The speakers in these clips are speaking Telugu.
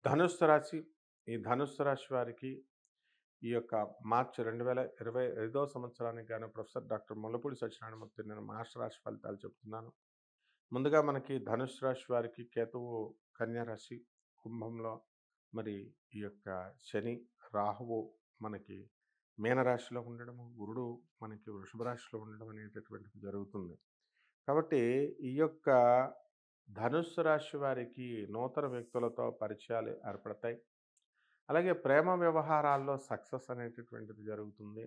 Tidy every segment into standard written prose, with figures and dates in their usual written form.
ధనుస్సు రాశి. ఈ ధనుస్సు రాశి వారికి ఈ యొక్క మార్చి 2025 సంవత్సరానికి గాను ప్రొఫెసర్ డాక్టర్ ముల్లపూడి సత్యనారాయణమూర్తి నేను మాస్టర్ రాశి ఫలితాలు చెప్తున్నాను. ముందుగా మనకి ధనుస్సు రాశి వారికి కేతువు కన్యా రాశి, కుంభంలో మరి ఈ యొక్క శని, రాహువు మనకి మీనరాశిలో ఉండడము, గురుడు మనకి వృషభ రాశిలో ఉండడం అనేటటువంటిది జరుగుతుంది. కాబట్టి ఈ యొక్క ధనుస్సు రాశి వారికి నూతన వ్యక్తులతో పరిచయాలు ఏర్పడతాయి. అలాగే ప్రేమ వ్యవహారాల్లో సక్సెస్ అనేటటువంటిది జరుగుతుంది.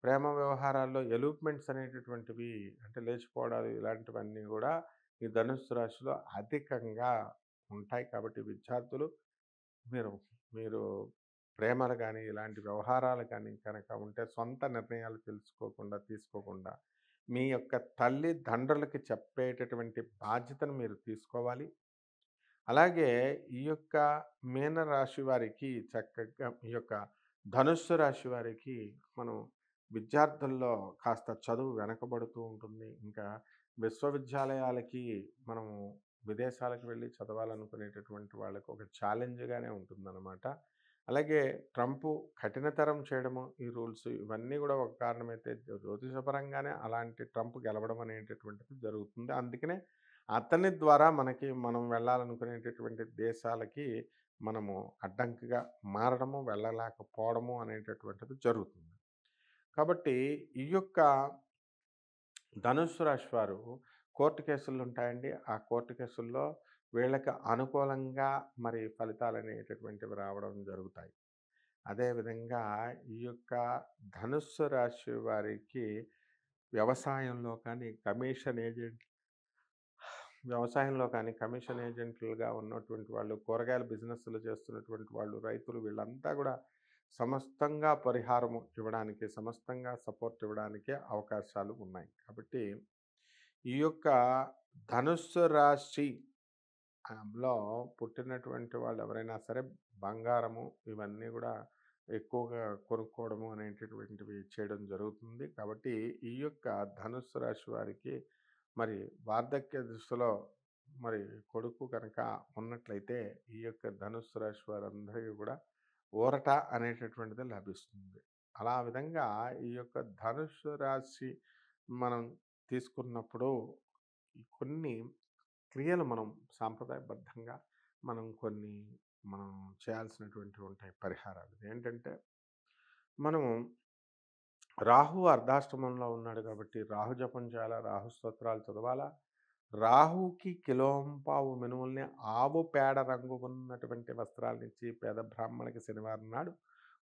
ప్రేమ వ్యవహారాల్లో ఎలూప్‌మెంట్స్ అనేటటువంటివి అంటే లేచిపోవడాలు ఇలాంటివన్నీ గూడా ఈ ధనుస్సు రాశిలో అధికంగా ఉంటాయి. కాబట్టి విద్యార్థులు మీరు మీరు ప్రేమలు గాని, ఇలాంటి వ్యవహారాలు గాని కనుక ఉంటే సొంత నిర్ణయాలు తీసుకోకుండా మీ యొక్క తల్లిదండ్రులకి చెప్పేటటువంటి బాధ్యతను మీరు తీసుకోవాలి. అలాగే ఈ యొక్క మీన రాశి వారికి చక్కగా ఈ యొక్క ధనుస్సు రాశి వారికి మనం విద్యార్థుల్లో కాస్త చదువు వెనకబడుతూ ఉంటుంది. ఇంకా విశ్వవిద్యాలయాలకి మనము విదేశాలకు వెళ్ళి చదవాలనుకునేటటువంటి వాళ్ళకి ఒక ఛాలెంజ్‌గానే ఉంటుందన్నమాట. అలాగే ట్రంపు కఠినతరం చేయడము, ఈ రూల్స్ ఇవన్నీ గూడా ఒక కారణమైతే జ్యోతిషపరంగానే అలాంటి ట్రంప్ గెలవడం అనేటటువంటిది జరుగుతుంది. అందుకనే అతని ద్వారా మనం వెళ్ళాలనుకునేటటువంటి దేశాలకి మనము అడ్డంకిగా మారడము, వెళ్ళలేకపోవడము అనేటటువంటిది జరుగుతుంది. కాబట్టి ఈ యొక్క ధనుస్సు రాశి వారు కోర్టు కేసులుంటాయండి. ఆ కోర్టు కేసుల్లో వీళ్ళకి అనుకూలంగా మరి ఫలితాలనేటటువంటివి రావడం జరుగుతాయి. అదేవిధంగా ఈ యొక్క ధనుస్సు రాశి వారికి వ్యవసాయంలో కానీ, కమిషన్ ఏజెంట్లుగా ఉన్నటువంటి వాళ్ళు, కూరగాయల బిజినెస్‌లు చేస్తున్నటువంటి వాళ్ళు, రైతులు వీళ్ళంతా గూడా సమస్తంగా పరిహారము ఇవ్వడానికి, సమస్తంగా సపోర్ట్ ఇవ్వడానికే అవకాశాలు ఉన్నాయి. కాబట్టి ఈ యొక్క ధనుస్సు రాశి లో పుట్టినటువంటి వాళ్ళు ఎవరైనా సరే బంగారము ఇవన్నీ గూడా ఎక్కువగా కొనుక్కోవడము అనేటటువంటివి చేయడం జరుగుతుంది. కాబట్టి ఈ యొక్క ధనుస్సు రాశి వారికి మరి వార్ధక్య దశలో మరి కొడుకు కనుక ఉన్నట్లయితే ఈ యొక్క ధనుస్సు రాశి వారందరికీ కూడా ఊరట అనేటటువంటిది లభిస్తుంది. అలా విధంగా ఈ యొక్క ధనుస్సు రాశి మనం తీసుకున్నప్పుడు ఈ కొన్ని క్రియలు మనం సాంప్రదాయబద్ధంగా కొన్ని మనం చేయాల్సినటువంటివి ఉంటాయి పరిహారాలు. ఏంటంటే మనము రాహువు అర్ధాష్టమంలో ఉన్నాడు కాబట్టి రాహు జపం చేయాలా, రాహు స్తోత్రాలు చదవాలా. రాహువుకి కిలోంపావు మినుముల్ని ఆవు పేడ రంగు ఉన్నటువంటి వస్త్రాలనిచ్చి పేద బ్రాహ్మణికి శనివారం నాడు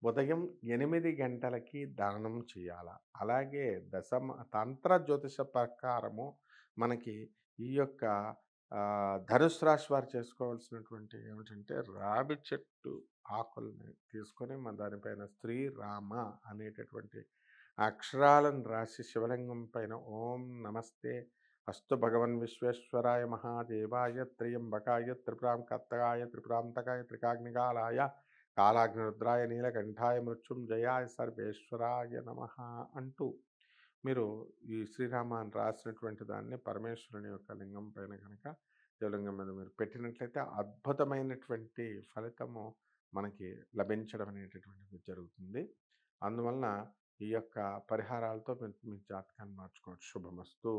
ఉదయం 8 గంటలకి దానం చేయాలా. అలాగే తంత్ర జ్యోతిష ప్రకారము మనకి ఈ యొక్క ధనుస్సు రాశి వారు చేసుకోవాల్సినటువంటి ఏమిటంటే రావి చెట్టు ఆకుల్ని తీసుకొని దానిపైన శ్రీరామ అనేటటువంటి అక్షరాలను రాసి శివలింగం పైన ఓం నమస్తే అస్తు భగవన్ విశ్వేశ్వరాయ మహాదేవాయ త్ర్యంబకాయ త్రిపురాం కర్తకాయ త్రిపురాంతకాయ త్రికాగ్నికాలాయ కాలాగ్నిరుద్రాయ నీలకంఠాయ మృత్యుంజయాయ సర్వేశ్వరాయ నమః అంటూ మీరు ఈ శ్రీరామ అని రాసినటువంటి దాన్ని పరమేశ్వరుని యొక్క లింగం పైన కనుక శివలింగం మీద మీరు పెట్టినట్లయితే అద్భుతమైనటువంటి ఫలితము మనకి లభించడం అనేటటువంటిది జరుగుతుంది. అందువలన ఈ యొక్క పరిహారాలతో మీరు మీ జాతకాన్ని మార్చుకోవచ్చు. శుభమస్తు.